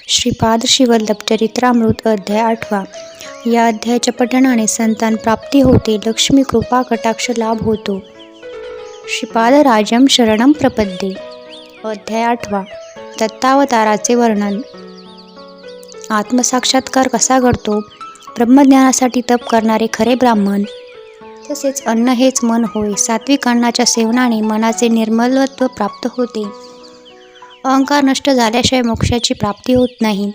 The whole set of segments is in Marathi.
श्रीपाद श्रीवल्लभ चरित्रामृत अध्याय 8. या अध्यायाच्या पठणाने संतान प्राप्ती होते, लक्ष्मी कृपा कटाक्ष लाभ होतो. श्रीपाद राजम शरणम प्रपद्ये. अध्याय 8. दत्तावताराचे वर्णन. आत्मसाक्षात्कार कसा घडतो. ब्रह्मज्ञानासाठी तप करणारे खरे ब्राह्मण. तसेच अन्न हेच मन होय. सात्विक अन्नाच्या सेवनाने मनाचे निर्मलत्व प्राप्त होते. अहंकार नष्ट झाल्याशिवाय मोक्षाची प्राप्ती होत नाही.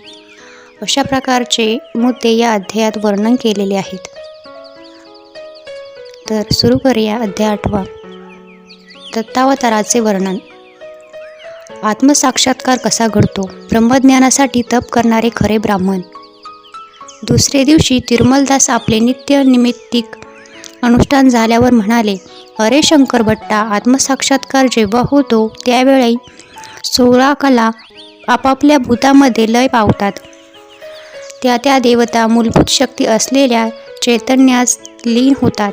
अशा प्रकारचे मुद्दे या अध्यायात वर्णन केलेले आहेत. तर सुरू करूया अध्याय 8. दत्तावताराचे वर्णन. आत्मसाक्षात्कार कसा घडतो. ब्रह्मज्ञानासाठी तप करणारे खरे ब्राह्मण. दुसरे दिवशी तिरुमलदास आपले नित्य निमित्तिक अनुष्ठान झाल्यावर म्हणाले, अरे शंकर भट्टा, आत्मसाक्षात्कार जेव्हा होतो त्यावेळी 16 कला आपापल्या भूतामध्ये लय पावतात. त्या देवता मूलभूत शक्ती असलेल्या चैतन्यात लीन होतात.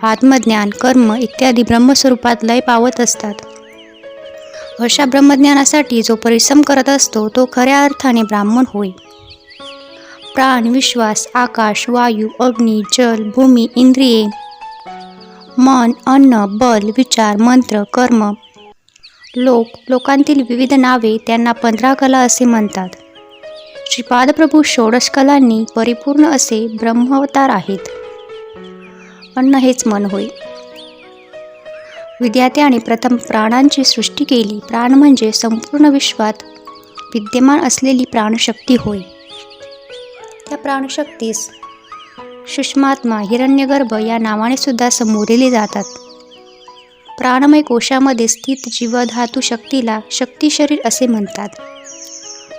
आत्मज्ञान, कर्म इत्यादी ब्रह्मस्वरूपात लय पावत असतात. अशा ब्रह्मज्ञानासाठी जो परिश्रम करत असतो तो खऱ्या अर्थाने ब्राह्मण होय. प्राण, विश्वास, आकाश, वायू, अग्नी, जल, भूमी, इंद्रिये, मन, अन्न, बल, विचार, मंत्र, कर्म, लोकांतील विविध नावे, त्यांना 15 कला असे म्हणतात. श्रीपाद प्रभू 16 कलांनी परिपूर्ण असे ब्रह्मावतार आहेत. अन्न हेच मन होय. विद्यात्याने प्रथम प्राणांची सृष्टी केली. प्राण म्हणजे संपूर्ण विश्वात विद्यमान असलेली प्राणशक्ती होय. त्या प्राणशक्तीस सूक्ष्मात्मा, हिरण्यगर्भ या नावाने सुद्धा संबोधले जातात. प्राणमय कोशामध्ये स्थित जीवधातू शक्तीला शक्ती शरीर असे म्हणतात.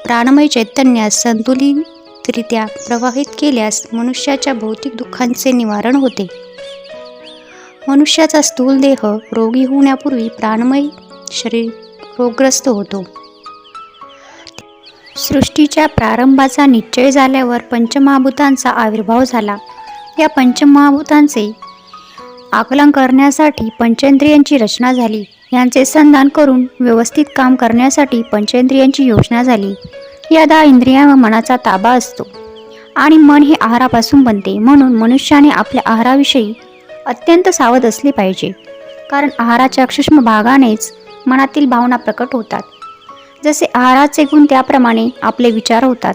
प्राणमय चैतन्यास संतुलितरित्या प्रवाहित केल्यास मनुष्याच्या भौतिक दुःखांचे निवारण होते. मनुष्याचा स्थूल देह रोगी होण्यापूर्वी प्राणमय शरीर रोगग्रस्त होतो. सृष्टीच्या प्रारंभाचा निश्चय झाल्यावर पंचमहाभूतांचा आविर्भाव झाला. या पंचमहाभूतांचे आकलन करण्यासाठी पंचेंद्रियांची रचना झाली. यांचे संधान करून व्यवस्थित काम करण्यासाठी पंचेंद्रियांची योजना झाली. या 10 इंद्रियांवर मनाचा ताबा असतो आणि मन हे आहारापासून बनते. म्हणून मनुष्याने आपल्या आहाराविषयी अत्यंत सावध असले पाहिजे. कारण आहाराच्या सूक्ष्म भागानेच मनातील भावना प्रकट होतात. जसे आहाराचे गुण त्याप्रमाणे आपले विचार होतात.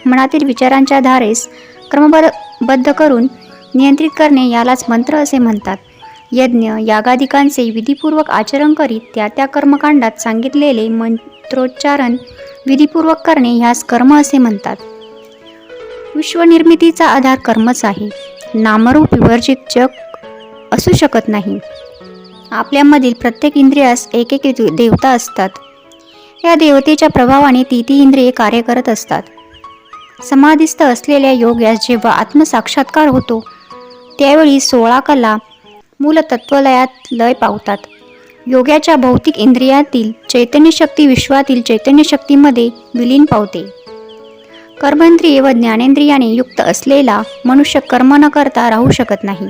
मनातील विचारांच्या धारेस क्रमबद्ध करून नियंत्रित करणे यालाच मंत्र असे म्हणतात. यज्ञ यागादिकांचे विधिपूर्वक आचरण करीत त्या कर्मकांडात सांगितलेले मंत्रोच्चारण विधिपूर्वक करणे ह्यास कर्म असे म्हणतात. विश्वनिर्मितीचा आधार कर्मच आहे. नामरूप विवर्जित जग असू शकत नाही. आपल्यामधील प्रत्येक इंद्रियास एक देवता असतात. या देवतेच्या प्रभावाने ती इंद्रिये कार्य करत असतात. समाधिस्थ असलेल्या योग्यास जेव्हा आत्मसाक्षात्कार होतो त्यावेळी 16 कला मूलतत्वलयात लय पावतात. योग्याच्या भौतिक इंद्रियातील चैतन्यशक्ती विश्वातील चैतन्यशक्तीमध्ये विलीन पावते. कर्मेंद्रिये व ज्ञानेंद्रियाने युक्त असलेला मनुष्य कर्म न करता राहू शकत नाही.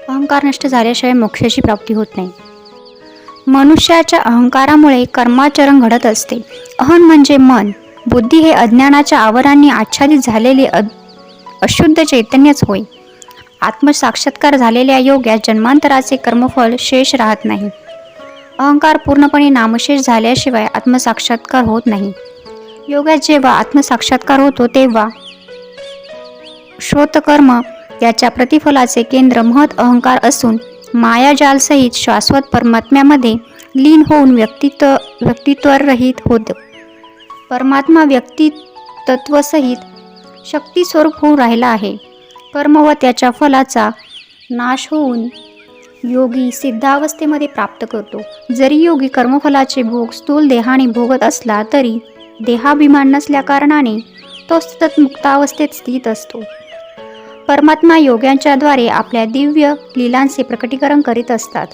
अहंकार नष्ट झाल्याशिवाय मोक्षाची प्राप्ती होत नाही. मनुष्याच्या अहंकारामुळे कर्माचरण घडत असते. अहं म्हणजे मन. बुद्धी हे अज्ञानाच्या आवरणांनी आच्छादित झालेले अशुद्ध चैतन्यच होय. आत्मसाक्षात्कार झालेल्या योग्यास जन्मांतराचे कर्मफळ शेष राहत नाही. अहंकार पूर्णपणे नामशेष झाल्याशिवाय आत्मसाक्षात्कार होत नाही. योग्यास जेव्हा आत्मसाक्षात्कार होतो तेव्हा श्रोतकर्म याच्या प्रतिफलाचे केंद्र महत अहंकार असून मायाजालसहित शाश्वत परमात्म्यामध्ये लीन होऊन व्यक्तित्वरहित होत परमात्मा व्यक्तितत्वसहित शक्ती स्वरूप होऊन राहिला आहे. कर्म व त्याच्या फलाचा नाश होऊन योगी सिद्धावस्थेमध्ये प्राप्त करतो. जरी योगी कर्मफलाचे भोग स्थूल देहाने भोगत असला तरी देहाभिमान नसल्या कारणाने तो सतत मुक्तावस्थेत स्थित असतो. परमात्मा योग्यांच्या द्वारे आपल्या दिव्य लीलांचे प्रकटीकरण करीत असतात.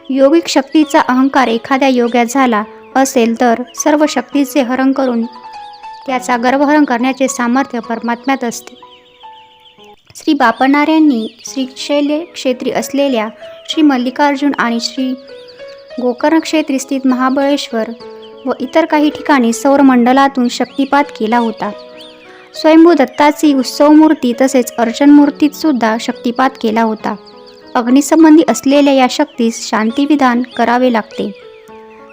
योगिक शक्तीचा अहंकार एखाद्या योग्यात झाला असेल तर सर्व शक्तीचे हरण करून त्याचा गर्वहरण करण्याचे सामर्थ्य परमात्म्यात असते. श्री बापणाऱ्यांनी श्रीशैल्य क्षेत्री असलेल्या श्री मल्लिकार्जुन आणि श्री गोकर्ण क्षेत्री स्थित महाबळेश्वर व इतर काही ठिकाणी सौरमंडलातून शक्तिपात केला होता. स्वयंभू दत्ताची उत्सवमूर्ती तसेच अर्चनमूर्तीत सुद्धा शक्तिपात केला होता. अग्निसंबंधी असलेल्या या शक्तीस शांतिविधान करावे लागते.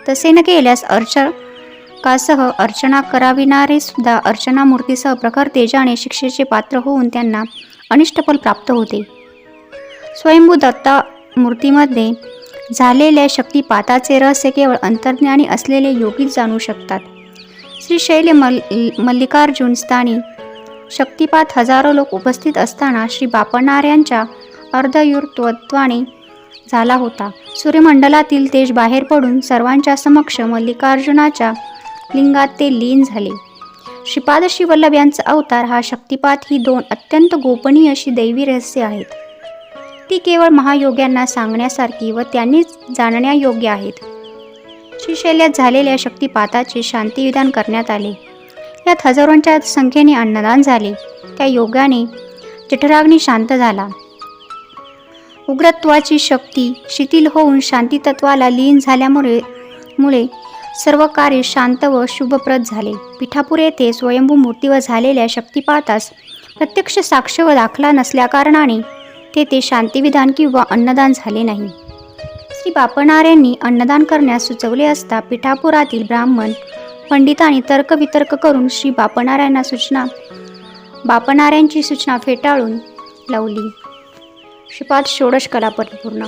तसे न केल्यास अर्चकासह अर्चना कराविणारे सुद्धा अर्चनामूर्तीसह प्रखर तेजाने शिक्षेचे पात्र होऊन त्यांना अनिष्टफल प्राप्त होते. स्वयंभू दत्ता मूर्तीमध्ये झालेल्या शक्तिपाताचे रहस्य केवळ अंतर्ज्ञानी असलेले योगीच जाणू शकतात. श्री शैल मल्लिकार्जुन स्थानी शक्तिपात हजारो लोक उपस्थित असताना श्री बापणाऱ्यांच्या अर्धयुर्त्वाने झाला होता. सूर्यमंडलातील तेज बाहेर पडून सर्वांच्या समक्ष मल्लिकार्जुनाच्या लिंगात ते लीन झाले. श्रीपाद श्रीवल्लभ यांचा अवतार हा शक्तिपात ही दोन अत्यंत गोपनीय अशी दैवी रहस्य आहेत. ती केवळ महायोग्यांना सांगण्यासारखी व त्यांनीच जाणण्यायोग्य आहेत. श्रीशैल्यात झालेल्या शक्तिपाताचे शांतिविधान करण्यात आले. यात हजारोंच्या संख्येने अन्नदान झाले. त्या योगाने जठराग्नी शांत झाला. उग्रत्वाची शक्ती शिथिल होऊन शांतितत्वाला लीन झाल्यामुळे सर्व कार्य शांत व शुभप्रद झाले. पिठापूर येथे स्वयंभू मूर्तीवर झालेल्या शक्तिपातास प्रत्यक्ष साक्ष व दाखला नसल्याकारणाने तेथे शांतिविधान किंवा अन्नदान झाले नाही. श्री बापणाऱ्यांनी अन्नदान करण्यास सुचवले असता पिठापुरातील ब्राह्मण पंडितांनी तर्कवितर्क करून श्री बापणाऱ्यांची सूचना फेटाळून लावली. श्रीपाद षोडश कला परिपूर्ण.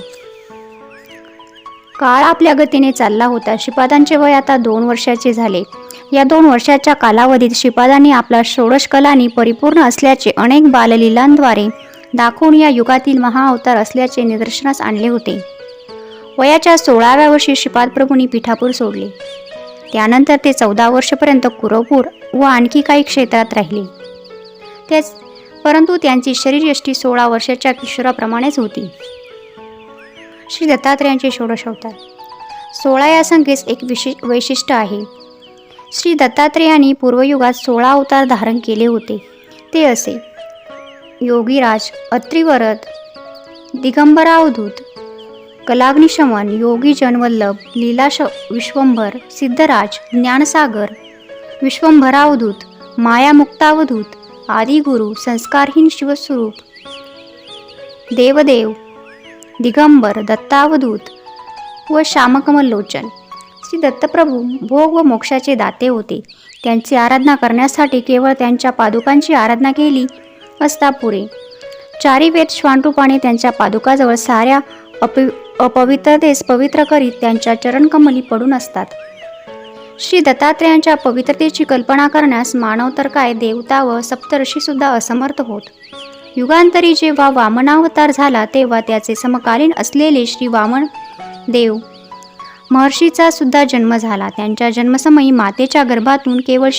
काळ आपल्या गतीने चालला होता. श्रीपादांचे वय आता 2 वर्षाचे झाले. या 2 वर्षाच्या कालावधीत श्रीपादांनी आपला षोडश कलांनी परिपूर्ण असल्याचे अनेक बाललीलांद्वारे दाखवून या युगातील महाअवतार असल्याचे निदर्शनास आणले होते. वयाच्या 16व्या वर्षी श्रीपाद प्रभूंनी पिठापूर सोडले. त्यानंतर ते 14 वर्षपर्यंत कुरवपूर व आणखी काही क्षेत्रात राहिले. परंतु त्यांची शरीरयष्टी 16 वर्षाच्या किशोराप्रमाणेच होती. श्री दत्तात्रेयांचे षोडश अवतार. 16 या संख्येस एक वैशिष्ट्य आहे. श्री दत्तात्रेयांनी पूर्वयुगात 16 अवतार धारण केले होते. ते असे: योगीराज, अत्रिवरद, दिगंबरावधूत, कलाग्निशमन, योगी जनवल्लभ, लीलाश विश्वंभर, सिद्धराज, ज्ञानसागर, विश्वंभरावधूत, मायामुक्तावधूत, आदिगुरु, संस्कारहीन शिवस्वरूप, देवदेव, दिगंबर, दत्तावधूत व श्यामकमललोचन. श्री दत्तप्रभू भोग व मोक्षाचे दाते होते. त्यांची आराधना करण्यासाठी केवळ त्यांच्या पादुकांची आराधना केली असता पुरे. 4 वेद श्वानरूपाने त्यांच्या पादुकाजवळ साऱ्या अपवित्रतेस पवित्र करीत त्यांच्या चरणकमली पडून असतात. श्री दत्तात्रेयांच्या पवित्रतेची कल्पना करण्यास मानव तर काय, देवता व सप्तऋषी सुद्धा असमर्थ होत. युगांतरी जेव्हा वामनावतार झाला तेव्हा त्याचे समकालीन असलेले श्री वामनदेव महर्षीचा सुद्धा जन्म झाला. त्यांच्या जन्मसमयी मातेच्या गर्भातून केवळ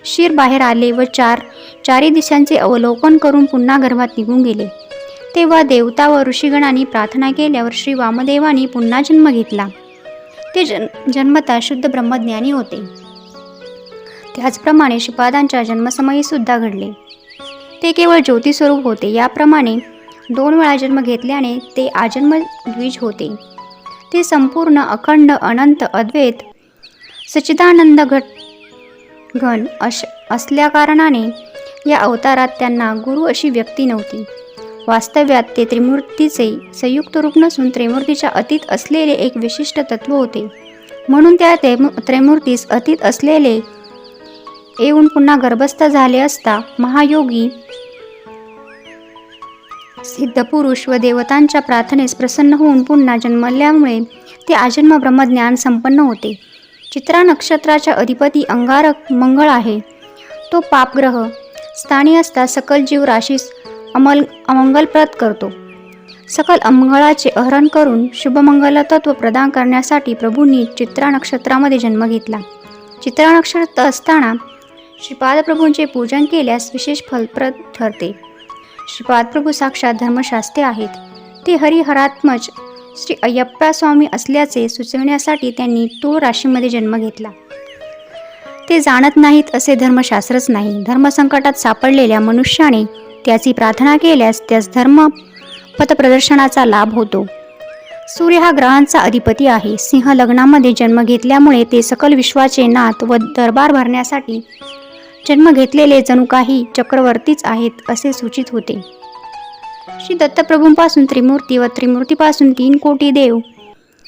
शिर बाहेर आले व चारी दिशांचे अवलोकन करून पुन्हा गर्भात निघून गेले. तेव्हा देवता व ऋषीगणांनी प्रार्थना केल्यावर श्री वामदेवांनी पुन्हा जन्म घेतला. ते जन्मतः शुद्ध ब्रह्मज्ञानी होते. त्याचप्रमाणे श्रीपादांच्या जन्मसमयी सुद्धा घडले. ते केवळ ज्योतिस्वरूप होते. याप्रमाणे 2 वेळा जन्म घेतल्याने ते आजन्म द्विज होते. ते संपूर्ण अखंड अनंत अद्वैत सच्चिदानंद घन असल्याकारणाने या अवतारात त्यांना गुरु अशी व्यक्ती नव्हती. वास्तव्यात ते त्रिमूर्तीचे संयुक्त रूप नसून त्रिमूर्तीच्या अतीत असलेले एक विशिष्ट तत्व होते. म्हणून त्या त्रिमूर्तीस अतीत असलेले येऊन पुन्हा गर्भस्थ झाले असता महायोगी सिद्धपुरुष व देवतांच्या प्रार्थनेस प्रसन्न होऊन पुन्हा जन्मल्यामुळे ते आजन्म ब्रह्मज्ञान संपन्न होते. चित्रा नक्षत्राच्या अधिपती अंगारक मंगळ आहे. तो पापग्रह स्थानी असता सकल जीव राशीस अमंगलप्रद करतो. सकल अमंगळाचे अहरण करून शुभमंगल तत्व प्रदान करण्यासाठी प्रभूंनी चित्रा नक्षत्रामध्ये जन्म घेतला. चित्रा नक्षत्र असताना श्रीपाद प्रभूंचे पूजन केल्यास विशेष फलप्रद ठरते. श्रीपाद प्रभू साक्षात धर्मशास्त्रे आहेत. ते हरिहरात्मज श्री अय्यप्पा स्वामी असल्याचे सुचविण्यासाठी त्यांनी तूळ राशीमध्ये जन्म घेतला. ते जाणत नाहीत असे धर्मशास्त्रच नाही. धर्मसंकटात सापडलेल्या मनुष्याने त्याची प्रार्थना केल्यास त्यास धर्म पथप्रदर्शनाचा लाभ होतो. सूर्य हा ग्रहांचा अधिपती आहे. सिंह लग्नामध्ये जन्म घेतल्यामुळे ते सकल विश्वाचे नाथ व दरबार भरण्यासाठी जन्म घेतलेले जणू काही चक्रवर्तीच आहेत असे सूचित होते. श्री दत्तप्रभूंपासून त्रिमूर्ती व त्रिमूर्तीपासून 3 कोटी देव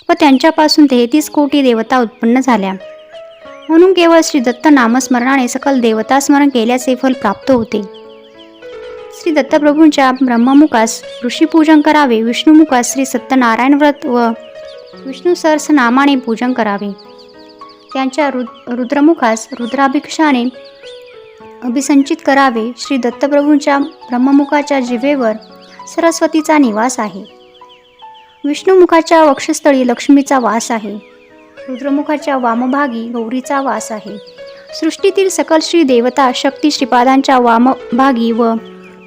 व त्यांच्यापासून 33 कोटी देवता उत्पन्न झाल्या. म्हणून केवळ श्री दत्त नामस्मरणाने सकल देवता स्मरण केल्याचे फल प्राप्त होते. श्री दत्तप्रभूंच्या ब्रह्ममुखास ऋषीपूजन करावे, विष्णुमुखास श्री सत्यनारायण व्रत व विष्णू सहस्रनामाने पूजन करावे. त्यांच्या रुद्रमुखास रुद्राभिषेकाने अभिसंचित करावे. श्री दत्तप्रभूंच्या ब्रह्ममुखाच्या जिभेवर सरस्वतीचा निवास आहे. विष्णुमुखाच्या वक्षस्थळी लक्ष्मीचा वास आहे. रुद्रमुखाच्या वामभागी गौरीचा वास आहे. सृष्टीतील सकल श्री देवता शक्ती श्रीपादांच्या वामभागी व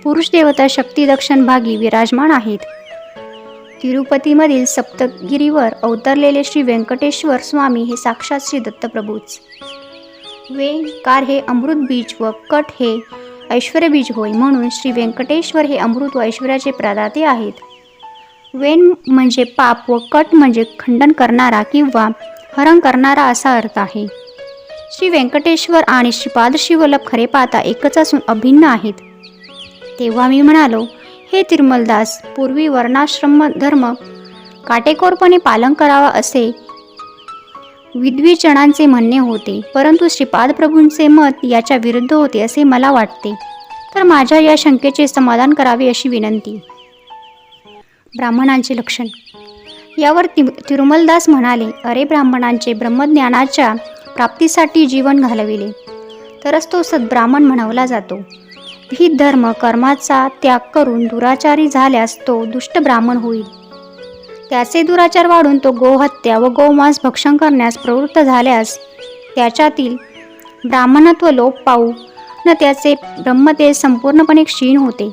पुरुष देवता शक्ती दक्षिण भागी विराजमान आहेत. तिरुपतीमधील सप्तगिरीवर अवतरलेले श्री व्यंकटेश्वर स्वामी हे साक्षात श्री दत्तप्रभूच. कार हे अमृत बीज व कट हे ऐश्वर्य बीज होय. म्हणून श्री व्यंकटेश्वर हे अमृत व ऐश्वर्याचे प्रदाते आहेत. वेन म्हणजे पाप व कट म्हणजे खंडन करणारा किंवा हरण करणारा असा अर्थ आहे. श्री व्यंकटेश्वर आणि श्रीपाद श्रीवल्लभ खरे पाहता एकच असून अभिन्न आहेत. तेव्हा मी म्हणालो, हे तिरुमलदास, पूर्वी वर्णाश्रम धर्म काटेकोरपणे पालन करावा असे विद्वज्जनांचे म्हणणे होते, परंतु श्रीपाद प्रभूंचे मत याच्या विरुद्ध होते असे मला वाटते. तर माझ्या या शंकेचे समाधान करावे अशी विनंती. ब्राह्मणांचे लक्षण. यावर तिरुमलदास म्हणाले, अरे ब्राह्मणांचे ब्रह्मज्ञानाच्या प्राप्तीसाठी जीवन घालविले तरच तो सद्ब्राह्मण म्हणवला जातो. विहित धर्म कर्माचा त्याग करून दुराचारी झाल्यास तो दुष्ट ब्राह्मण होईल. त्याचे दुराचार वाढून तो गोहत्या व गोमांस भक्षण करण्यास प्रवृत्त झाल्यास त्याच्यातील ब्राह्मणत्व लोप पावू न त्याचे ब्रह्मतेज संपूर्णपणे क्षीण होते.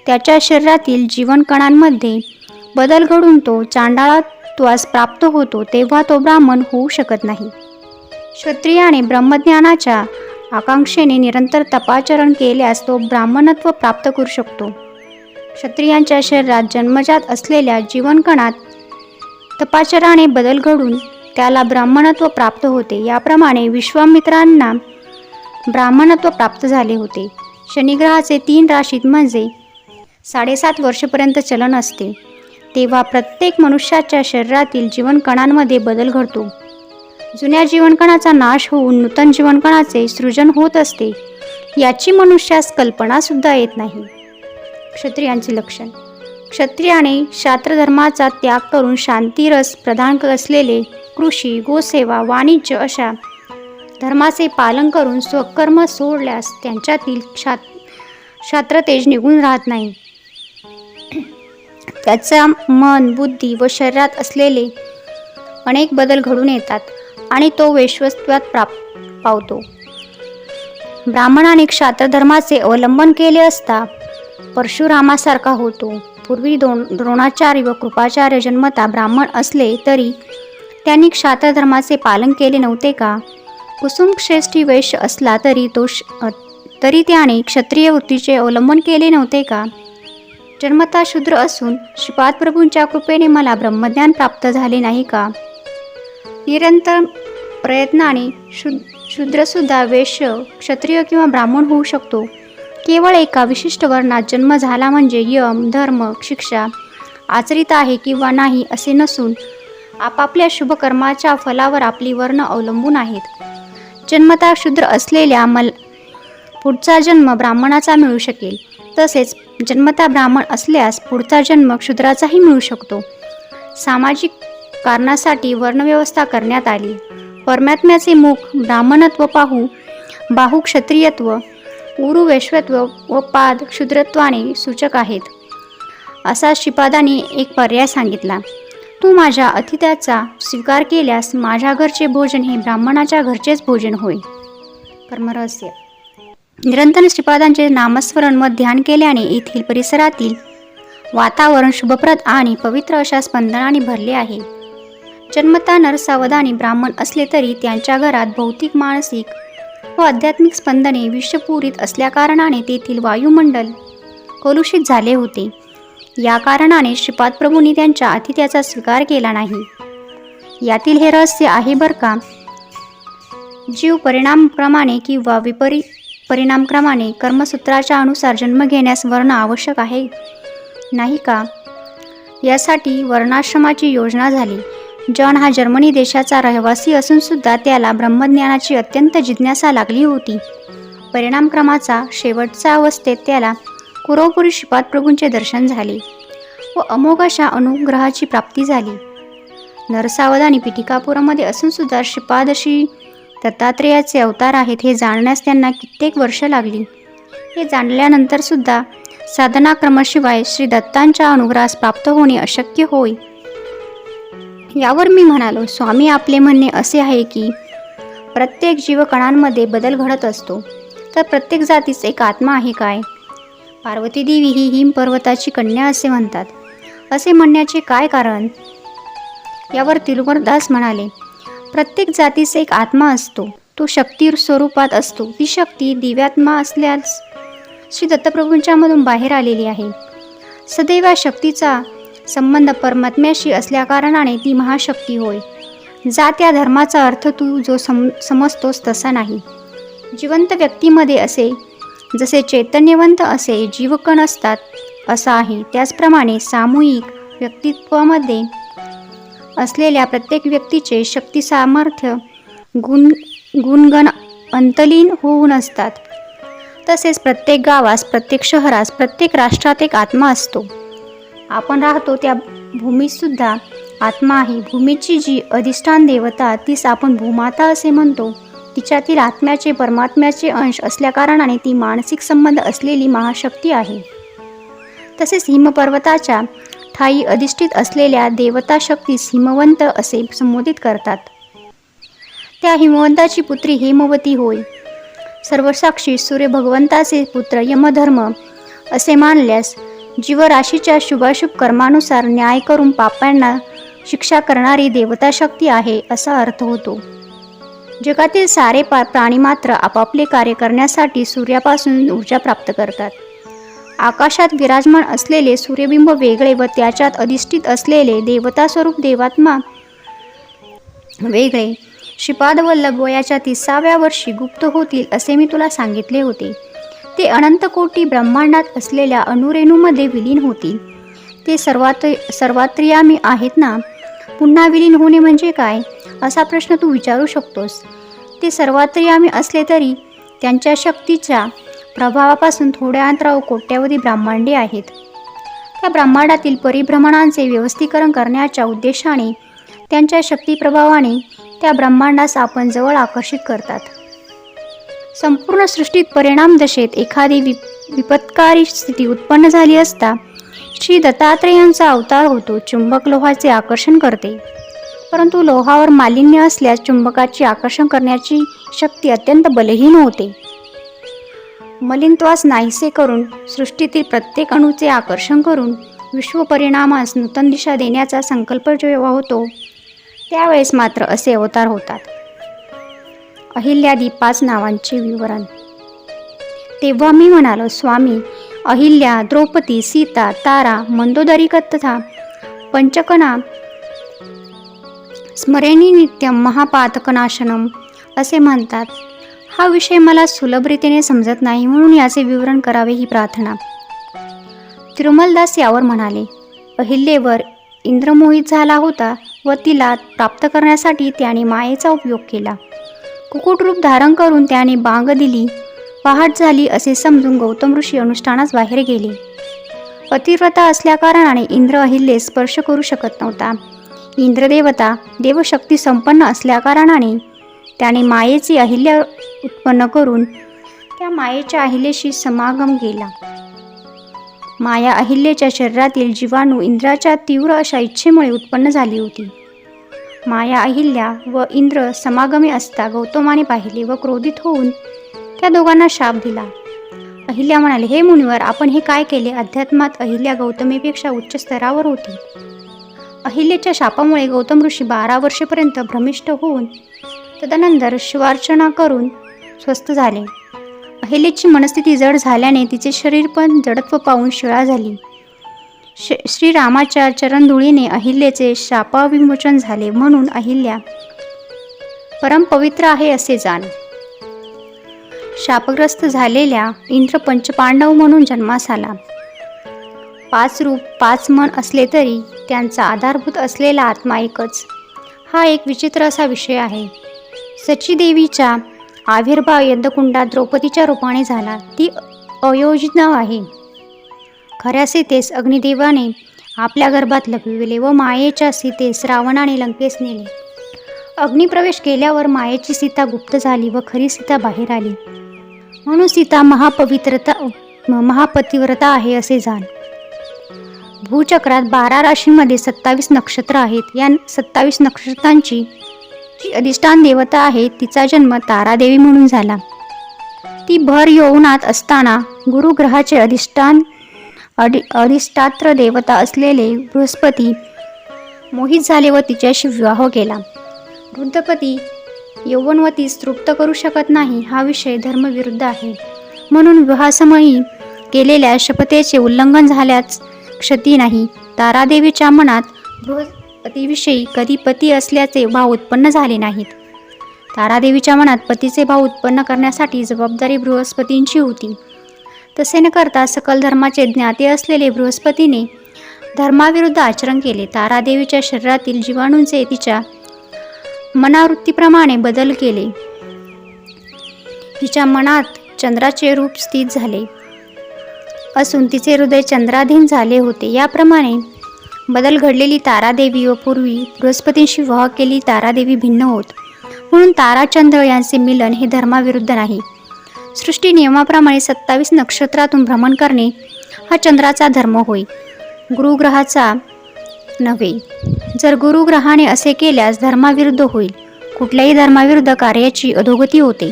त्याच्या शरीरातील जीवनकणांमध्ये बदल घडून तो चांडाळत्वास प्राप्त होतो. तेव्हा तो ब्राह्मण होऊ शकत नाही. क्षत्रियाने ब्रह्मज्ञानाच्या आकांक्षेने निरंतर तपाचरण केल्यास तो ब्राह्मणत्व प्राप्त करू शकतो. क्षत्रियांच्या शरीरात जन्मजात असलेल्या जीवनकणात तपाचराने बदल घडून त्याला ब्राह्मणत्व प्राप्त होते. याप्रमाणे विश्वामित्रांना ब्राह्मणत्व प्राप्त झाले होते. शनिग्रहाचे 3 राशीत म्हणजे 7.5 वर्षपर्यंत चलन असते. तेव्हा प्रत्येक मनुष्याच्या शरीरातील जीवनकणांमध्ये बदल घडतो. जुन्या जीवनकणाचा नाश होऊन नूतन जीवनकणाचे सृजन होत असते. याची मनुष्यास कल्पनासुद्धा येत नाही. क्षत्रियांचे लक्षण. क्षत्रियाने शास्त्रधर्माचा त्याग करून शांतिरस प्रधान असलेले कृषी, गोसेवा, वाणिज्य अशा धर्माचे पालन करून स्वकर्म सोडल्यास त्यांच्यातील क्षात्रतेज निघून राहत नाही. त्याचा मन, बुद्धी व शरीरात असलेले अनेक बदल घडून येतात आणि तो वैश्वत्वात पावतो. ब्राह्मणाने क्षात्रधर्माचे अवलंबन केले असता परशुरामासारखा होतो. पूर्वी द्रोणाचार्य व कृपाचार्य जन्मता ब्राह्मण असले तरी त्यांनी क्षात्रधर्माचे पालन केले नव्हते का? कुसुमश्रेष्ठी वैश्य असला तरी त्याने क्षत्रिय वृत्तीचे अवलंबन केले नव्हते का? जन्मता शूद्र असून श्रीपाद प्रभूंच्या कृपेने मला ब्रह्मज्ञान प्राप्त झाले नाही का? निरंतर प्रयत्नाने शूद्रसुद्धा वैश्य, क्षत्रिय किंवा ब्राह्मण होऊ शकतो. केवळ एका विशिष्ट वर्णात जन्म झाला म्हणजे यम, धर्म, शिक्षा आचरित आहे किंवा नाही असे नसून आपापल्या शुभकर्माच्या फलावर आपली वर्ण अवलंबून आहेत. जन्मता शूद्र असलेल्या पुढचा जन्म ब्राह्मणाचा मिळू शकेल. तसेच जन्मता ब्राह्मण असल्यास पुढचा जन्म शूद्राचाही मिळू शकतो. सामाजिक कारणासाठी वर्णव्यवस्था करण्यात आली. परमात्म्याचे मुख ब्राह्मणत्व बाहू क्षत्रियत्व, उरू वैश्वत्व व पाद क्षुद्रत्वाने सूचक आहेत असा श्रीपादांनी एक पर्याय सांगितला. तू माझ्या अतिथ्याचा स्वीकार केल्यास माझ्या घरचे भोजन हे ब्राह्मणाच्या घरचेच भोजन होय. कर्मरहस्य. निरंतर श्रीपादांचे नामस्मरण व ध्यान केल्याने येथील परिसरातील वातावरण शुभप्रद आणि पवित्र अशा स्पंदनाने भरले आहे. जन्मता नरसावधानी ब्राह्मण असले तरी त्यांच्या घरात भौतिक, मानसिक व आध्यात्मिक स्पंदने विषपूरित असल्याकारणाने तेथील वायुमंडल कलुषित झाले होते. या कारणाने श्रीपाद प्रभूंनी त्यांच्या आतिथ्याचा स्वीकार केला नाही. यातील हे रहस्य आहे बरं का. जीव परिणामक्रमाने किंवा परिणामक्रमाने कर्मसूत्राच्या अनुसार जन्म घेण्यास वर्ण आवश्यक आहे नाही का. यासाठी वर्णाश्रमाची योजना झाली. जॉन हा जर्मनी देशाचा रहिवासी असून सुद्धा त्याला ब्रह्मज्ञानाची अत्यंत जिज्ञासा लागली होती. परिणामक्रमाचा शेवटच्या अवस्थेत त्याला कुरोपुरी श्रीपाद प्रभूंचे दर्शन झाले व अमोघ अशा अनुग्रहाची प्राप्ती झाली. नरसावधानी पिटिकापुरामध्ये असून सुद्धा श्रीपाद श्री दत्तात्रेयाचे अवतार आहेत हे जाणण्यास त्यांना कित्येक वर्ष लागली. हे जाणल्यानंतर सुद्धा साधनाक्रमाशिवाय श्री दत्तांच्या अनुग्रहास प्राप्त होणे अशक्य होय. यावर मी म्हणालो, स्वामी आपले म्हणणे असे आहे की प्रत्येक जीवकणांमध्ये बदल घडत असतो, तर प्रत्येक जातीस एक आत्मा आहे काय. पार्वती देवी ही हिम पर्वताची कन्या असे म्हणतात. असे म्हणण्याचे काय कारण. यावर तिरुमलदास म्हणाले, प्रत्येक जातीस एक आत्मा असतो, तो शक्ती स्वरूपात असतो. ती शक्ती दिव्यात्मा असल्यास श्री दत्तप्रभूंच्या मधून बाहेर आलेली आहे. सदैव शक्तीचा संबंध परमात्म्याशी असल्याकारणाने ती महाशक्ती होय. जात या धर्माचा अर्थ तू जो समजतोस तसा नाही. जिवंत व्यक्तीमध्ये असे जसे चैतन्यवंत असे जीवकण असतात असा आहे. त्याचप्रमाणे सामूहिक व्यक्तित्वामध्ये असलेल्या प्रत्येक व्यक्तीचे शक्ती सामर्थ्य गुणगण अंतलीन होऊन असतात. तसेच प्रत्येक गावास, प्रत्येक शहरास, प्रत्येक राष्ट्रात एक आत्मा असतो. आपण राहतो त्या भूमीसुद्धा आत्मा आहे. भूमीची जी अधिष्ठान देवता तीस आपण भूमाता असे म्हणतो. तिच्यातील आत्म्याचे परमात्म्याचे अंश असल्याकारणाने ती मानसिक संबंध असलेली महाशक्ती आहे. तसेच हिमपर्वताच्या ठायी अधिष्ठित असलेल्या देवता शक्तीस हिमवंत असे संबोधित करतात. त्या हिमवंताची पुत्री हेमवती होय. सर्वसाक्षी सूर्य भगवंताचे पुत्र यमधर्म असे मानल्यास जीवराशीच्या शुभाशुभ कर्मानुसार न्याय करून पापांना शिक्षा करणारी देवता शक्ती आहे असा अर्थ होतो. जगातील सारे प्राणी मात्र आपापले कार्य करण्यासाठी सूर्यापासून ऊर्जा प्राप्त करतात. आकाशात विराजमान असलेले सूर्यबिंब वेगळे व त्याच्यात अधिष्ठित असलेले देवता स्वरूप देवात्मा वेगळे. श्रीपाद वल्लभ वयाच्या 30व्या वर्षी गुप्त होतील असे मी तुला सांगितले होते. ते अनंत कोटी ब्रह्मांडात असलेल्या अणुरेणूमध्ये विलीन होतील. ते सर्वात्रियामी आहेत ना. पुन्हा विलीन होणे म्हणजे काय असा प्रश्न तू विचारू शकतोस. ते सर्वात्रियामी असले तरी त्यांच्या शक्तीच्या प्रभावापासून थोड्या अंतरावर कोट्यावधी ब्रह्मांडे आहेत. त्या ब्रह्मांडातील परिभ्रमणांचे व्यवस्थीकरण करण्याच्या उद्देशाने त्यांच्या शक्तिप्रभावाने त्या ब्रह्मांडास आपण जवळ आकर्षित करतात. संपूर्ण सृष्टीत परिणाम दशेत एखादी विपत्कारी स्थिती उत्पन्न झाली असता श्री दत्तात्रेयांचा अवतार होतो. चुंबक लोहाचे आकर्षण करते, परंतु लोहावर मालिन्य असल्यास चुंबकाची आकर्षण करण्याची शक्ती अत्यंत बलहीन होते. मलिनत्वास नाहीसे करून सृष्टीतील प्रत्येक अणूचे आकर्षण करून विश्वपरिणामास नूतन दिशा देण्याचा संकल्प जेव्हा होतो त्यावेळेस मात्र असे अवतार होतात. अहिल्यादी 5 नावांचे विवरण. तेव्हा मी म्हणालो, स्वामी, अहिल्या, द्रौपदी, सीता, तारा, मंदोदरी तथा पंचकना स्मरेणी नित्यम महापातकनाशनम असे म्हणतात. हा विषय मला सुलभरीतीने समजत नाही, म्हणून याचे विवरण करावे ही प्रार्थना. तिरुमलदास यावर म्हणाले, अहिल्येवर इंद्र मोहित झाला होता व तिला प्राप्त करण्यासाठी त्याने मायेचा उपयोग केला. कुकुट रूप धारण करून त्याने बांग दिली. पहाट झाली असे समजून गौतम ऋषी अनुष्ठानास बाहेर गेले. पतिव्रता असल्याकारणाने इंद्र अहिल्येस स्पर्श करू शकत नव्हता. इंद्रदेवता देवशक्ती संपन्न असल्याकारणाने त्याने मायेची अहिल्या उत्पन्न करून त्या मायेच्या अहिल्याशी समागम केला. माया अहिल्याच्या शरीरातील जीवाणू इंद्राच्या तीव्र अशा इच्छेमुळे उत्पन्न झाली होती. माया अहिल्या व इंद्र समागमी असता गौतमाने पाहिले व क्रोधित होऊन त्या दोघांना शाप दिला. अहिल्या म्हणाले, हे मुनिवर, आपण हे काय केले. अध्यात्मात अहिल्या गौतमीपेक्षा उच्च स्तरावर होती. अहिल्याच्या शापामुळे गौतम ऋषी 12 वर्षेपर्यंत भ्रमिष्ठ होऊन तदनंतर शिवार्चना करून स्वस्थ झाले. अहिल्याची मनस्थिती जड झाल्याने तिचे शरीर पण जडत्व पाहून शिळा झाली. श्रीरामाच्या चरणधुळीने अहिल्याचे शापविमोचन झाले, म्हणून अहिल्या परमपवित्र आहे असे जाण. शापग्रस्त झालेल्या इंद्र पंचपांडव म्हणून जन्मास आला. 5 रूप 5 मन असले तरी त्यांचा आधारभूत असलेला आत्मा एकच. हा एक विचित्र असा विषय आहे. सचीदेवीचा आविर्भाव यज्ञकुंडात द्रौपदीच्या रूपाने झाला. ती अयोजना आहे. खऱ्या सीतेस अग्निदेवाने आपल्या गर्भात लपविले व मायेच्या सीतेस रावणाने लंकेस नेले. अग्निप्रवेश केल्यावर मायेची सीता गुप्त झाली व खरी सीता बाहेर आली, म्हणून सीता महापतिव्रता आहे असे जाण. भूचक्रात 12 राशींमध्ये 27 नक्षत्र आहेत. या 27 नक्षत्रांची जी अधिष्ठान देवता आहे तिचा जन्म तारादेवी म्हणून झाला. ती भर यौवनात असताना गुरुग्रहाचे अधिष्ठात्र देवता असलेले बृहस्पती मोहित झाले व तिच्याशी विवाह केला. वृद्धपती यौवनवतीस तृप्त करू शकत नाही हा विषय धर्मविरुद्ध आहे, म्हणून विवाहासमयी केलेल्या शपथेचे उल्लंघन झाल्यास क्षती नाही. तारादेवीच्या मनात बृहस्पतीविषयी कधी पती असल्याचे भाव उत्पन्न झाले नाहीत. तारादेवीच्या मनात पतीचे भाव उत्पन्न करण्यासाठी जबाबदारी बृहस्पतींची होती. तसे न करता सकल धर्माचे ज्ञाते असलेले बृहस्पतीने धर्माविरुद्ध आचरण केले. तारादेवीच्या शरीरातील जीवाणूंचे तिच्या मनावृत्तीप्रमाणे बदल केले. तिच्या मनात चंद्राचे रूप स्थित झाले असून तिचे हृदय चंद्राधीन झाले होते. याप्रमाणे बदल घडलेली तारादेवी व पूर्वी बृहस्पतींशी विवाह केली तारादेवी भिन्न होत, म्हणून ताराचंद्र यांचे मिलन हे धर्माविरुद्ध नाही. सृष्टी नियमाप्रमाणे 27 नक्षत्रातून भ्रमण करणे हा चंद्राचा धर्म होय, गुरुग्रहाचा नव्हे. जर गुरुग्रहाने असे केल्यास धर्माविरुद्ध होईल. कुठल्याही धर्माविरुद्ध कार्याची अधोगती होते,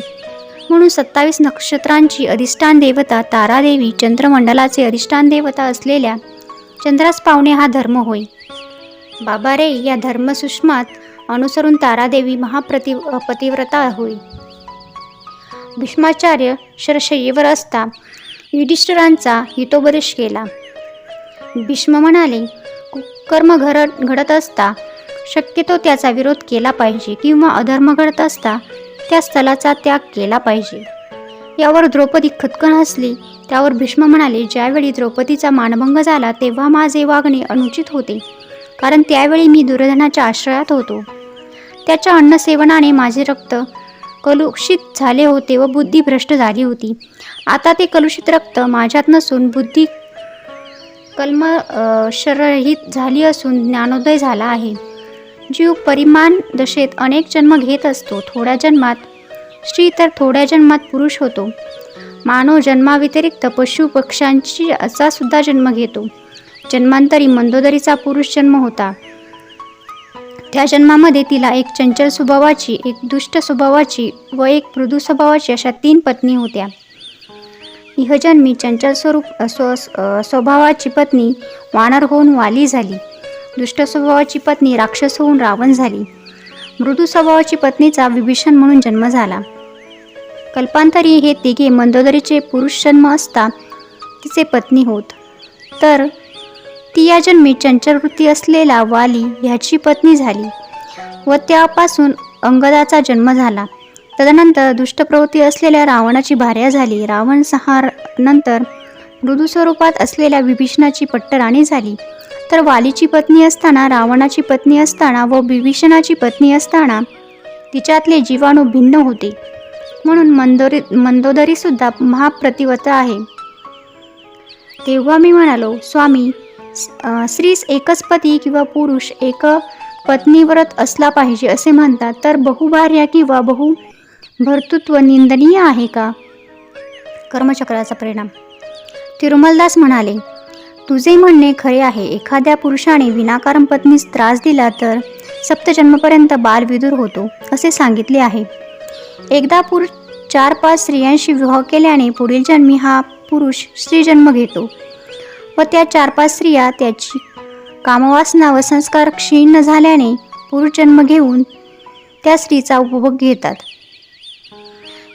म्हणून 27 नक्षत्रांची अधिष्ठान देवता तारादेवी चंद्रमंडलाचे अधिष्ठान देवता असलेल्या चंद्रास पावणे हा धर्म होय. बाबा रे, या धर्मसूक्ष्मात अनुसरून तारादेवी महापतिव्रता होय. भीष्माचार्य शरशय्येवर असता युधिष्ठिरांचा हितोपदेश केला. भीष्म म्हणाले, कर्म घडत असता शक्यतो त्याचा विरोध केला पाहिजे किंवा अधर्म घडत असता त्या स्थलाचा त्याग केला पाहिजे. यावर द्रौपदी खदकन हसली. त्यावर भीष्म म्हणाले, ज्यावेळी द्रौपदीचा मानभंग झाला तेव्हा माझे वागणे अनुचित होते, कारण त्यावेळी मी दुर्योधनाच्या आश्रयात होतो. त्याच्या अन्नसेवनाने माझे रक्त कलुषित झाले होते व बुद्धी भ्रष्ट झाली होती. आता ते कलुषित रक्त माझ्यात नसून बुद्धी कल्मषरहित झाली असून ज्ञानोदय झाला आहे. जीव परिमाण दशेत अनेक जन्म घेत असतो. थोड्या जन्मात स्त्री तर थोड्या जन्मात पुरुष होतो. मानव जन्माव्यतिरिक्त पशु पक्ष्यांची असा सुद्धा जन्म घेतो. जन्मांतरी मंदोदरीचा पुरुष जन्म होता. त्या जन्मामध्ये तिला एक चंचल स्वभावाची, एक दुष्ट स्वभावाची व एक मृदू स्वभावाची अशा 3 पत्नी होत्या. इहजन्मी चंचल स्वभावाची पत्नी वानर होऊन वाली झाली. दुष्ट स्वभावाची पत्नी राक्षस होऊन रावण झाली. मृदू स्वभावाची पत्नीचा विभीषण म्हणून जन्म झाला. कल्पांतरी हे तिघे मंदोदरीचे पुरुष जन्म असता तिचे पत्नी होत, तर ती या जन्मी चंचल वृत्ती असलेला वाली ह्याची पत्नी झाली व त्यापासून अंगदाचा जन्म झाला. तदनंतर दुष्ट प्रवृत्ती असलेल्या रावणाची भार्या झाली. रावण संहारानंतर मृदू स्वरूपात असलेल्या विभीषणाची पट्टराणी झाली. तर वालीची पत्नी असताना, रावणाची पत्नी असताना व विभीषणाची पत्नी असताना तिच्यातले जीवाणू भिन्न होते, म्हणून मंदोदरी सुद्धा महापतिव्रता आहे. तेव्हा मी म्हणालो, स्वामी, स्त्रीस एकच पती किंवा पुरुष एक पत्नीव्रत असला पाहिजे असे म्हणतात, तर बहुभार्या किंवा बहुभर्तृत्व निंदनीय आहे का? कर्मचक्राचा परिणाम. तिरुमलदास म्हणाले, तुझे म्हणणे खरे आहे. एखाद्या पुरुषाने विनाकारण पत्नीस त्रास दिला तर सप्तजन्मपर्यंत बालविदूर होतो असे सांगितले आहे. एकदा पुरुष 4-5 स्त्रियांशी विवाह केल्याने पुढील जन्मी हा पुरुष स्त्रीजन्म घेतो व त्या 4-5 स्त्रिया त्याची कामवासना व संस्कार क्षीण झाल्याने पुरुष जन्म घेऊन त्या स्त्रीचा उपभोग घेतात.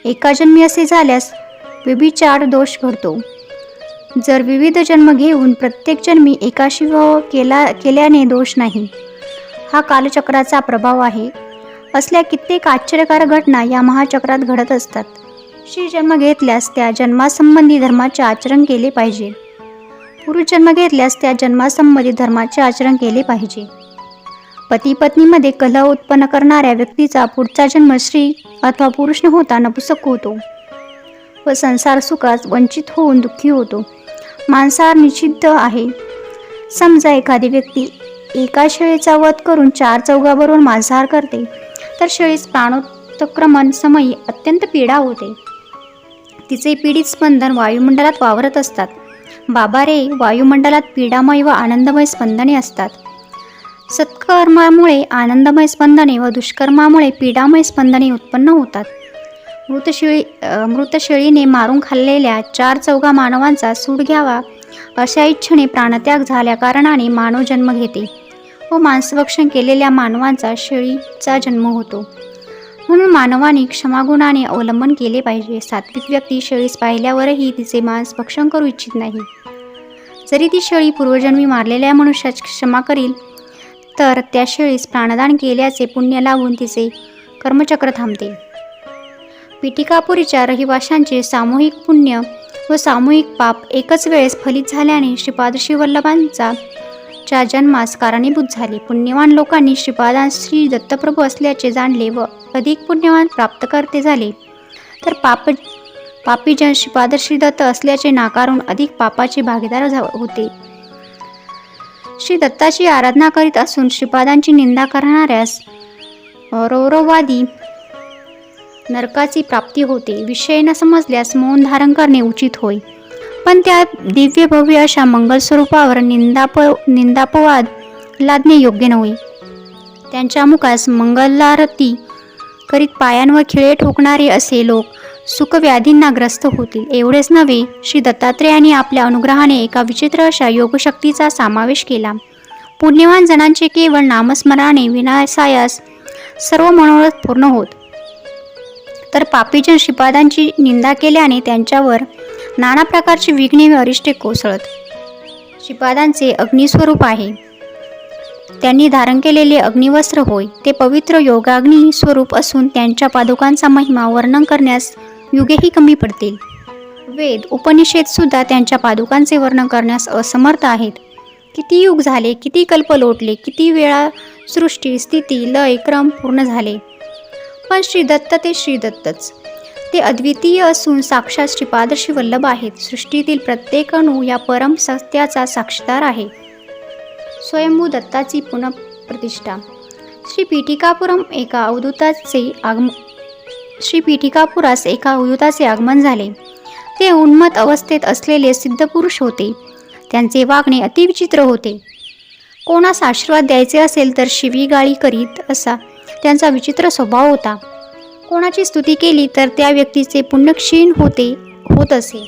एका जन्मी असे झाल्यास व्यभिचार दोष घडतो. जर विविध जन्म घेऊन प्रत्येक जन्मी एकाशी विवाह केल्याने दोष नाही. हा कालचक्राचा प्रभाव आहे. असल्या कित्येक आश्चर्यकारक घटना या महाचक्रात घडत असतात. जन्म घेतल्यास त्या जन्मासंबंधी धर्माचे आचरण केले पाहिजे. पुरुष जन्म घेतल्यास त्या जन्मासंबंधी धर्माचे आचरण केले पाहिजे. पती पत्नीमध्ये कलह उत्पन्न करणाऱ्या व्यक्तीचा पुढचा जन्म स्त्री अथवा पुरुष न होता नपुसक होतो व संसार सुखास वंचित होऊन दुःखी होतो. मांसाहार निषिद्ध आहे. समजा एखादी व्यक्ती एका शेळीचा वध करून 4 चौघाबरोबर मांसाहार करते तर शेळीस प्राणोत्क्रमण समयी अत्यंत पीडा होते. तिचे पीडित स्पंदन वायुमंडलात वावरत असतात. बाबा रे, वायुमंडलात पीडामय व आनंदमय स्पंदने असतात. सत्कर्मामुळे आनंदमय स्पंदने व दुष्कर्मामुळे पीडामय स्पंदने उत्पन्न होतात. मृत शेळीने मारून खाल्लेल्या 4 चौघा मानवांचा सूड घ्यावा अशा इच्छेने प्राणत्याग झाल्या कारणाने मानव जन्म घेते व मांसभक्षण केलेल्या मानवांचा शेळीचा जन्म होतो. म्हणून मानवाने क्षमागुणाने अवलंबन केले पाहिजे. सात्विक व्यक्ती शेळीस पाहिल्यावरही तिचे मांस भक्षण करू इच्छित नाही. जरी ती शेळी पूर्वजन्मी मारलेल्या मनुष्यास क्षमा करील तर त्या शेळीस प्राणदान केल्याचे पुण्य लावून तिचे कर्मचक्र थांबते. पिटिकापुरीच्या रहिवाशांचे सामूहिक पुण्य व सामूहिक पाप एकच वेळेस फलित झाल्याने श्रीपाद श्रीवल्लभांचा जन्मास कारणीभूत झाले. पुण्यवान लोकांनी श्रीपादांस श्री दत्तप्रभू असल्याचे जाणले व अधिक पुण्यवान प्राप्तकर्ते झाले, तर पापीजन श्रीपाद श्रीदत्त असल्याचे नाकारून अधिक पापाचे भागीदार होते. श्री दत्ताची आराधना करीत असून श्रीपादांची निंदा करणाऱ्यास रौरववादी नरकाची प्राप्ती होते. विषय न समजल्यास मौन धारण करणे उचित होय, पण त्या दिव्य भव्य अशा मंगल स्वरूपावर निंदापवाद लादणे योग्य नव्हे. त्यांच्या मुखास मंगलारती करीत पायांवर खिळे ठोकणारे असे लोक सुखव्याधींना ग्रस्त होतील. एवढेच नव्हे, श्री दत्तात्रेयांनी आपल्या अनुग्रहाने एका विचित्र अशा योगशक्तीचा समावेश केला. पुण्यवान जनांचे केवळ नामस्मरणाने विनासायास सर्व मनोरथ पूर्ण होत, तर पापीजन श्रीपादांची निंदा केल्याने त्यांच्यावर नाना प्रकारची विघ्ने व अरिष्टे कोसळत. श्रीपादांचे अग्निस्वरूप आहे. त्यांनी धारण केलेले अग्निवस्त्र होय, ते पवित्र योगाग्नी स्वरूप असून त्यांच्या पादुकांचा महिमा वर्णन करण्यास युगेही कमी पडतील. वेद उपनिषद सुद्धा त्यांच्या पादुकांचे वर्णन करण्यास असमर्थ आहेत. किती युग झाले, किती कल्प लोटले, किती वेळा सृष्टी स्थिती लय क्रम पूर्ण झाले, पण श्रीदत्त ते श्रीदत्तच. ते अद्वितीय असून साक्षात श्रीपाद श्रीवल्लभ आहेत. सृष्टीतील प्रत्येक अणू या परम सत्याचा साक्षीदार आहे. स्वयंभू दत्ताची पुनःप्रतिष्ठा. श्री पीठिकापुरास एका अवधूताचे आगमन झाले. ते उन्मत्त अवस्थेत असलेले सिद्धपुरुष होते. त्यांचे वागणे अतिविचित्र होते. कोणास आशीर्वाद द्यायचे असेल तर शिवीगाळी करीत असा त्यांचा विचित्र स्वभाव होता. कोणाची स्तुती केली तर त्या व्यक्तीचे पुण्य क्षीण होत असे.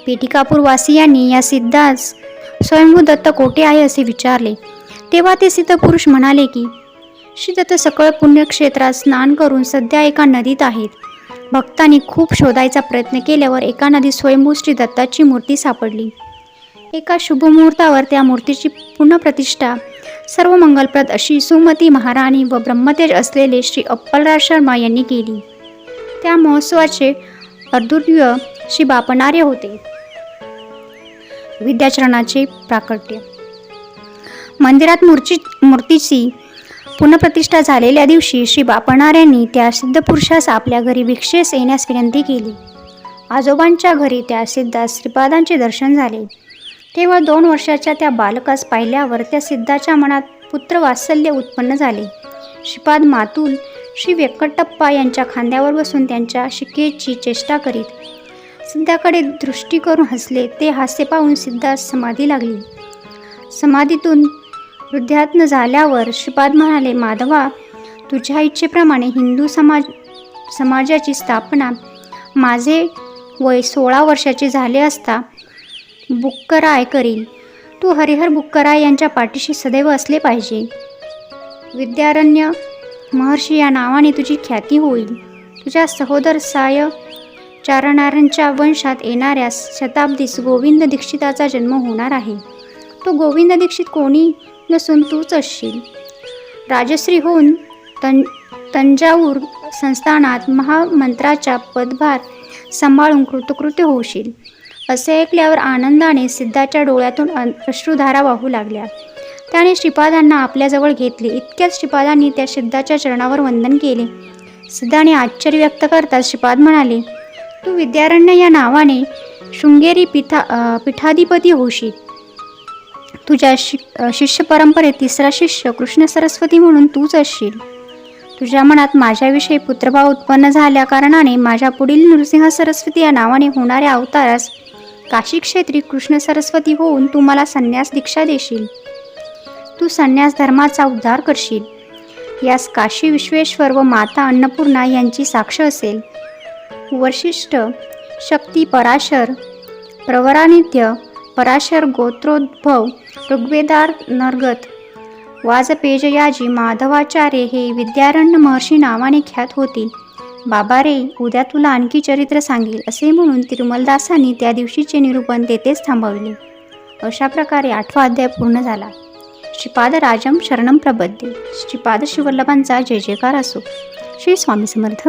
पीठिकापूरवासियांनी या सिद्धास स्वयंभू दत्त कोठे आहे असे विचारले. तेव्हा ते सिद्धपुरुष म्हणाले की श्री दत्त सकळ पुण्यक्षेत्रात स्नान करून सध्या एका नदीत आहेत. भक्तांनी खूप शोधायचा प्रयत्न केल्यावर एका नदीत स्वयंभू श्री दत्ताची मूर्ती सापडली. एका शुभ मुहूर्तावर त्या मूर्तीची पुनःप्रतिष्ठा सर्व मंगलप्रद अशी सुमती महाराणी व ब्रह्मतेज असलेले श्री अप्पलराज शर्मा यांनी केली. त्या महोत्सवाचे अर्धूर्य श्री बापणारे होते. विद्याचरणाचे प्राकट्य. मंदिरात मूर्तीची पुनःप्रतिष्ठा झालेल्या दिवशी श्री बापणाऱ्यांनी त्या सिद्धपुरुषास आपल्या घरी भिक्षेस येण्यास विनंती केली. आजोबांच्या घरी त्या सिद्धास श्रीपादांचे दर्शन झाले. तेव्हा 2 वर्षाच्या त्या बालकास पाहिल्यावर त्या सिद्धाच्या मनात पुत्रवात्सल्य उत्पन्न झाले. श्रीपाद मातुल श्री व्यंकटप्पा यांच्या खांद्यावर बसून त्यांच्या शिकेची चेष्टा करीत सिद्धाकडे दृष्टी करून हसले. ते हास्य पाहून सिद्धास समाधी लागली. समाधीतून हृदयात्न झाल्यावर श्रीपाद म्हणाले, माधवा, तुझ्या इच्छेप्रमाणे हिंदू समाजाची स्थापना माझे वय 16 वर्षाचे झाले असता बुक्कराय करील. तू हरिहर बुक्कराय यांच्या पाठीशी सदैव असले पाहिजे. विद्यारण्य महर्षी या नावाने तुझी ख्याती होईल. तुझ्या सहोदर सायच्या चारणाऱ्यांच्या वंशात येणाऱ्या शताब्दीस गोविंद दीक्षिताचा जन्म होणार आहे. तो गोविंद दीक्षित कोणी नसून तूच असशील. राजश्री होऊन तंजावूर संस्थानात महामंत्राचा पदभार सांभाळून कृतकृत्य होशील. असे ऐकल्यावर आनंदाने सिद्धाच्या डोळ्यातून अश्रुधारा वाहू लागल्या. त्याने श्रीपादांना आपल्याजवळ घेतले. इतक्यात श्रीपादांनी त्या सिद्धाच्या चरणावर वंदन केले. सिद्धाने आश्चर्य व्यक्त करताच श्रीपाद म्हणाले, तू विद्यारण्य या नावाने शृंगेरी पीठाधिपती होशील. तुझ्या शिष्य परंपरेत तिसरा शिष्य कृष्ण सरस्वती म्हणून तूच असशील. तुझ्या मनात माझ्याविषयी पुत्रभाव उत्पन्न झाल्या कारणाने माझ्या पुढील नृसिंह सरस्वती या नावाने होणाऱ्या अवतारास काशी क्षेत्री कृष्ण सरस्वती होऊन तू मला संन्यास दीक्षा देशील. तू संन्यास धर्माचा उद्धार करशील. यास काशी विश्वेश्वर व माता अन्नपूर्णा यांची साक्ष असेल. वशिष्ठ, शक्ती, पराशर, प्रवरानित्य, पराशर गोत्रोद्भव, ऋग्वेदार नरगत, वाजपेजयाजी, माधवाचार्य हे विद्यारण्य महर्षी नावाने ख्यात होतील. बाबा रे, उद्या तुला आणखी चरित्र सांगेल असे म्हणून तिरुमलदासांनी त्या दिवशीचे निरूपण तेथेच थांबवले. अशा प्रकारे 8वा अध्याय पूर्ण झाला. श्रीपादराजम शरणम प्रपद्ये. श्रीपाद श्रीवल्लभांचा जय जयकार असो. श्री स्वामी समर्थ.